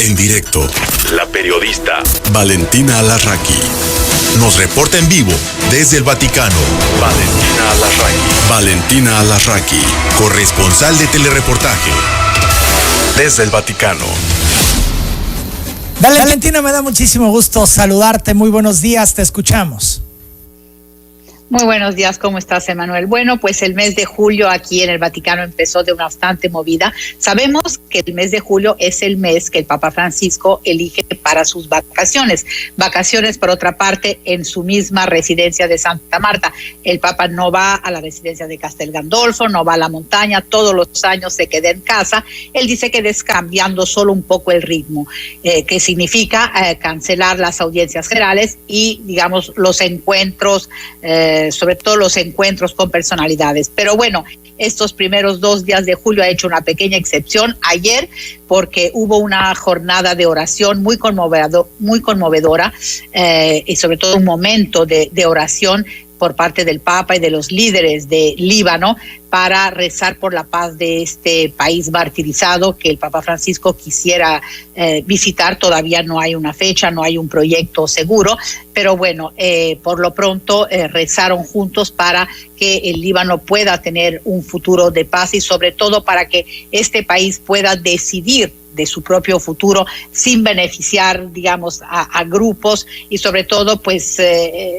En directo, la periodista Valentina Alarraqui nos reporta en vivo desde el Vaticano. Valentina Alarraqui, corresponsal de telereportaje desde el Vaticano. Valentina, me da muchísimo gusto saludarte. Muy buenos días, te escuchamos. Muy buenos días, ¿cómo estás, Emanuel? Bueno, pues el mes de julio aquí en el Vaticano empezó de una bastante movida. Sabemos que el mes de julio es el mes que el Papa Francisco elige para sus vacaciones. Vacaciones, por otra parte, en su misma residencia de Santa Marta. El Papa no va a la residencia de Castel Gandolfo, no va a la montaña, todos los años se queda en casa. Él dice que cambiando solo un poco el ritmo, que significa cancelar las audiencias generales y, digamos, los encuentros, sobre todo los encuentros con personalidades. Pero bueno, estos primeros 2 días de julio ha hecho una pequeña excepción ayer, porque hubo una jornada de oración muy conmovedora y sobre todo un momento de oración por parte del Papa y de los líderes de Líbano para rezar por la paz de este país martirizado que el Papa Francisco quisiera visitar. Todavía no hay una fecha, no hay un proyecto seguro, pero bueno, por lo pronto rezaron juntos para que el Líbano pueda tener un futuro de paz y sobre todo para que este país pueda decidir de su propio futuro sin beneficiar, digamos, a grupos y sobre todo pues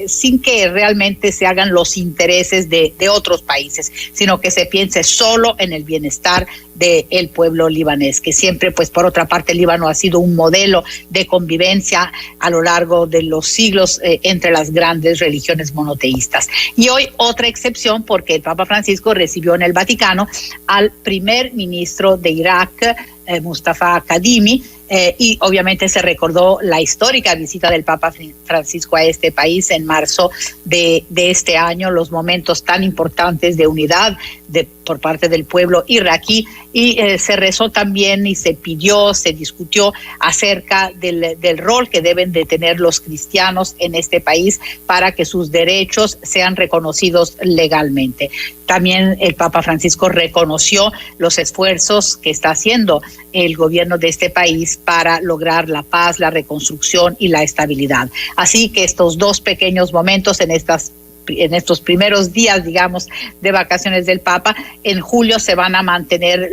sin que realmente se hagan los intereses de otros países, sino que se piense solo en el bienestar del pueblo libanés, que siempre, pues por otra parte, el Líbano ha sido un modelo de convivencia a lo largo de los siglos entre las grandes religiones monoteístas. Y hoy otra excepción, porque el Papa Francisco recibió en el Vaticano al primer ministro de Irak, Mustafa Kadhimi, y obviamente se recordó la histórica visita del Papa Francisco a este país en marzo de este año, los momentos tan importantes de unidad por parte del pueblo iraquí, y se rezó también y se discutió acerca del rol que deben de tener los cristianos en este país para que sus derechos sean reconocidos legalmente. También el Papa Francisco reconoció los esfuerzos que está haciendo el gobierno de este país para lograr la paz, la reconstrucción y la estabilidad. Así que estos 2 pequeños momentos en estos primeros días, digamos, de vacaciones del Papa, en julio se van a mantener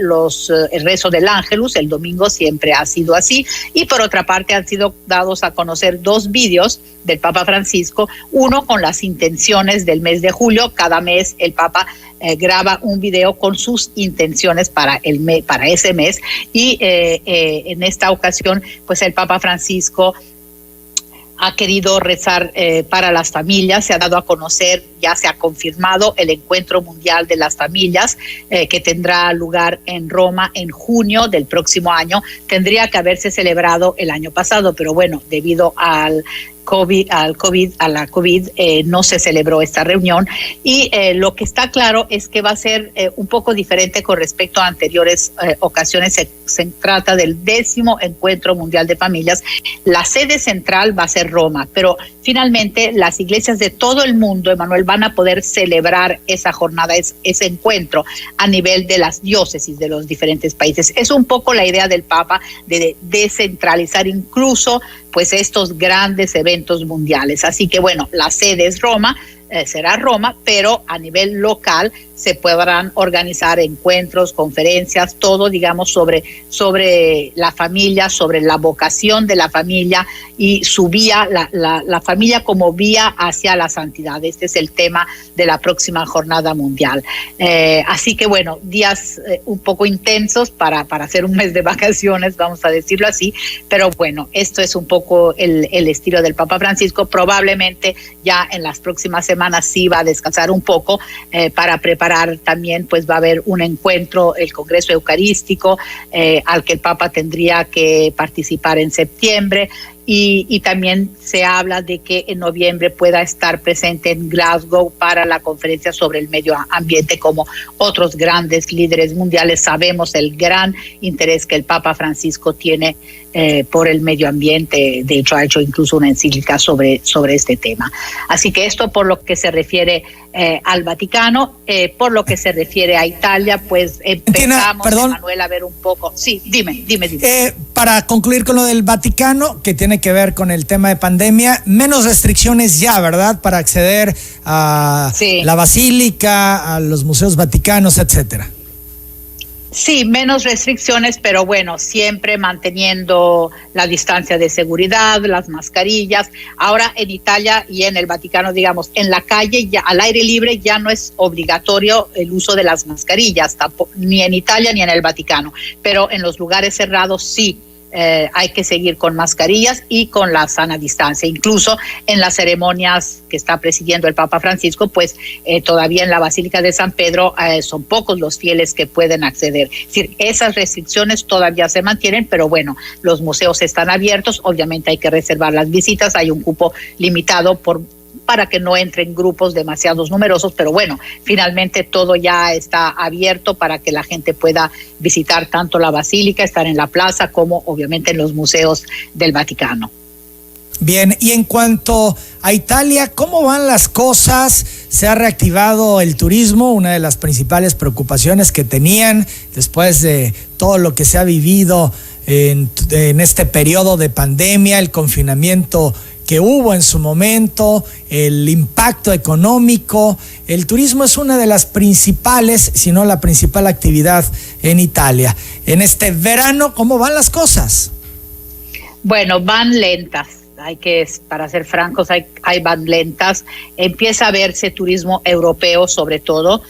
el rezo del Ángelus, el domingo siempre ha sido así, y por otra parte han sido dados a conocer 2 vídeos del Papa Francisco, uno con las intenciones del mes de julio. Cada mes el Papa graba un video con sus intenciones para ese mes, y en esta ocasión pues el Papa Francisco ha querido rezar para las familias. Se ha dado a conocer, ya se ha confirmado el Encuentro Mundial de las Familias que tendrá lugar en Roma en junio del próximo año. Tendría que haberse celebrado el año pasado, pero bueno, debido a la COVID, no se celebró esta reunión, y lo que está claro es que va a ser un poco diferente con respecto a anteriores ocasiones. Se trata del 10º Encuentro Mundial de Familias. La sede central va a ser Roma, pero finalmente las iglesias de todo el mundo, Emanuel, van a poder celebrar esa jornada, ese encuentro a nivel de las diócesis de los diferentes países. Es un poco la idea del Papa de descentralizar incluso pues estos grandes eventos mundiales. Así que bueno, la sede es Roma, será Roma, pero a nivel local se podrán organizar encuentros, conferencias, todo, digamos, sobre la familia, sobre la vocación de la familia y su vía, la familia como vía hacia la santidad. Este es el tema de la próxima jornada mundial. Así que bueno, días un poco intensos para hacer un mes de vacaciones, vamos a decirlo así, pero bueno, esto es un poco el estilo del Papa Francisco. Probablemente ya en las próximas semanas sí va a descansar un poco para preparar también, pues va a haber un encuentro, el Congreso Eucarístico, al que el Papa tendría que participar en septiembre. Y también se habla de que en noviembre pueda estar presente en Glasgow para la conferencia sobre el medio ambiente, como otros grandes líderes mundiales. Sabemos el gran interés que el Papa Francisco tiene por el medio ambiente. De hecho, ha hecho incluso una encíclica sobre este tema. Así que esto por lo que se refiere al Vaticano. Por lo que se refiere a Italia, pues empezamos, Manuel, a ver un poco. Sí, dime. para concluir con lo del Vaticano, que tiene que ver con el tema de pandemia, menos restricciones ya, ¿verdad? Para acceder a la Basílica, a los museos vaticanos, etcétera. Sí, menos restricciones, pero bueno, siempre manteniendo la distancia de seguridad, las mascarillas. Ahora en Italia y en el Vaticano, digamos, en la calle, ya al aire libre ya no es obligatorio el uso de las mascarillas, tampoco, ni en Italia ni en el Vaticano, pero en los lugares cerrados sí. Hay que seguir con mascarillas y con la sana distancia. Incluso en las ceremonias que está presidiendo el Papa Francisco, pues todavía en la Basílica de San Pedro son pocos los fieles que pueden acceder. Es decir, esas restricciones todavía se mantienen, pero bueno, los museos están abiertos. Obviamente hay que reservar las visitas, hay un cupo limitado para que no entren grupos demasiados numerosos, pero bueno, finalmente todo ya está abierto para que la gente pueda visitar tanto la Basílica, estar en la plaza, como obviamente en los museos del Vaticano. Bien, y en cuanto a Italia, ¿cómo van las cosas? Se ha reactivado el turismo, una de las principales preocupaciones que tenían después de todo lo que se ha vivido en este periodo de pandemia, el confinamiento que hubo en su momento, el impacto económico. El turismo es una de las principales, si no la principal actividad en Italia. En este verano, ¿cómo van las cosas? Bueno, van lentas. Para ser francos, van lentas. Empieza a verse turismo europeo sobre todo,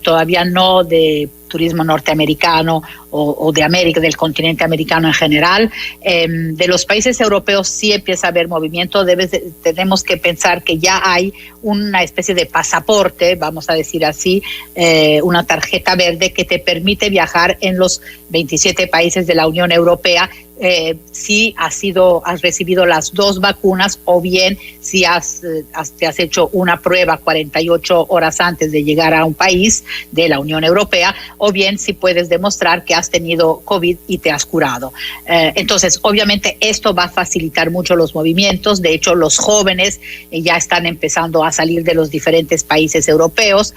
todavía no de turismo norteamericano o de América, del continente americano en general. De los países europeos sí empieza a haber movimiento. Tenemos que pensar que ya hay una especie de pasaporte, vamos a decir así, una tarjeta verde que te permite viajar en los 27 países de la Unión Europea, si has recibido las 2 vacunas, o bien si te has hecho una prueba 48 horas antes de llegar a un país de la Unión Europea, o bien si puedes demostrar que has tenido COVID y te has curado. Entonces, obviamente esto va a facilitar mucho los movimientos. De hecho, los jóvenes ya están empezando a salir de los diferentes países europeos,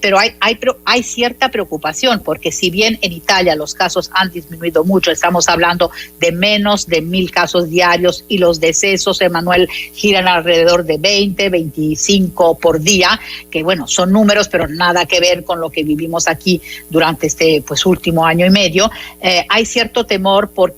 pero hay cierta preocupación, porque si bien en Italia los casos han disminuido mucho, estamos hablando de menos de 1,000 casos diarios, y los decesos, Emanuel, giran alrededor de 20, 25 por día, que bueno, son números, pero nada que ver con lo que vivimos aquí durante este último año y medio. Hay cierto temor por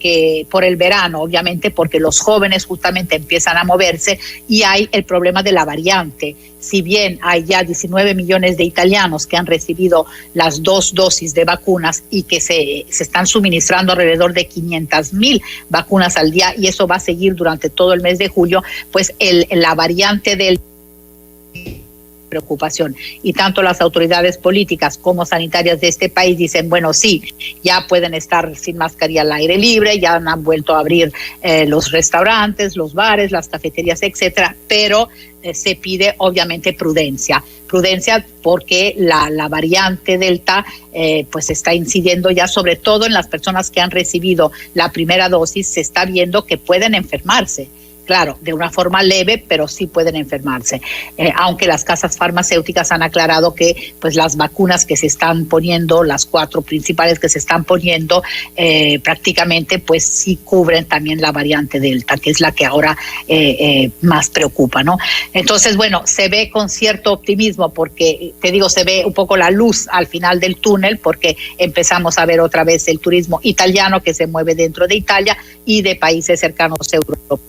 el verano, obviamente, porque los jóvenes justamente empiezan a moverse, y hay el problema de la variante. Si bien hay ya 19 millones de italianos que han recibido las 2 dosis de vacunas y que se están suministrando alrededor de 500,000 vacunas al día, y eso va a seguir durante todo el mes de julio, pues la variante del preocupación. Y tanto las autoridades políticas como sanitarias de este país dicen, bueno, sí, ya pueden estar sin mascarilla al aire libre, ya han vuelto a abrir los restaurantes, los bares, las cafeterías, etcétera, pero se pide obviamente prudencia porque la variante Delta pues está incidiendo ya sobre todo en las personas que han recibido la primera dosis. Se está viendo que pueden enfermarse. Claro, de una forma leve, pero sí pueden enfermarse. Aunque las casas farmacéuticas han aclarado que pues las vacunas que se están poniendo, las 4 principales que se están poniendo, prácticamente pues sí cubren también la variante Delta, que es la que ahora más preocupa, ¿no? Entonces, bueno, se ve con cierto optimismo, porque te digo, se ve un poco la luz al final del túnel, porque empezamos a ver otra vez el turismo italiano que se mueve dentro de Italia y de países cercanos europeos.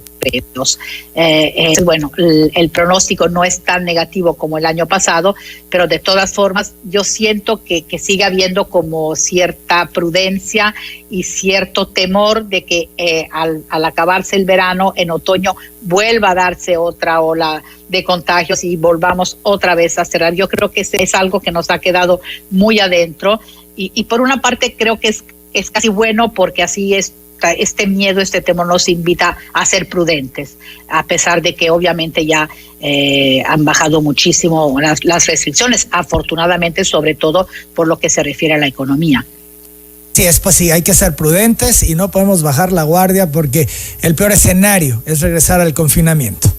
Bueno, el pronóstico no es tan negativo como el año pasado, pero de todas formas yo siento que sigue habiendo como cierta prudencia y cierto temor de que al acabarse el verano, en otoño vuelva a darse otra ola de contagios y volvamos otra vez a cerrar. Yo creo que es algo que nos ha quedado muy adentro, y por una parte creo que es casi bueno, porque así es. Este miedo, este temor nos invita a ser prudentes, a pesar de que obviamente ya han bajado muchísimo las restricciones, afortunadamente, sobre todo por lo que se refiere a la economía. Sí, pues sí, hay que ser prudentes y no podemos bajar la guardia, porque el peor escenario es regresar al confinamiento.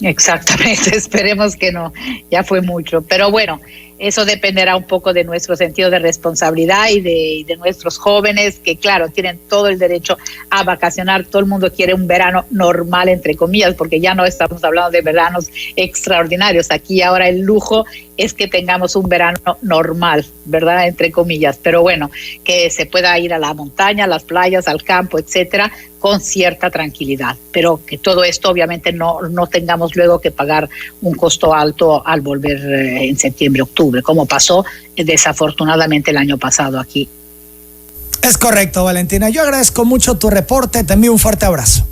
Exactamente, esperemos que no, ya fue mucho. Pero bueno, Eso dependerá un poco de nuestro sentido de responsabilidad y de nuestros jóvenes, que claro, tienen todo el derecho a vacacionar. Todo el mundo quiere un verano normal, entre comillas, porque ya no estamos hablando de veranos extraordinarios. Aquí ahora el lujo es que tengamos un verano normal, ¿verdad? Entre comillas. Pero bueno, que se pueda ir a la montaña, a las playas, al campo, etcétera, con cierta tranquilidad. Pero que todo esto obviamente no tengamos luego que pagar un costo alto al volver en septiembre, octubre, como pasó desafortunadamente el año pasado aquí. Es correcto, Valentina. Yo agradezco mucho tu reporte. Te envío un fuerte abrazo.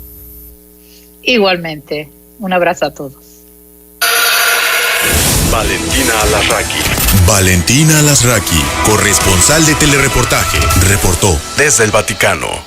Igualmente. Un abrazo a todos. Valentina Alasraqui. Valentina Alasraqui, corresponsal de Telereportaje, reportó desde el Vaticano.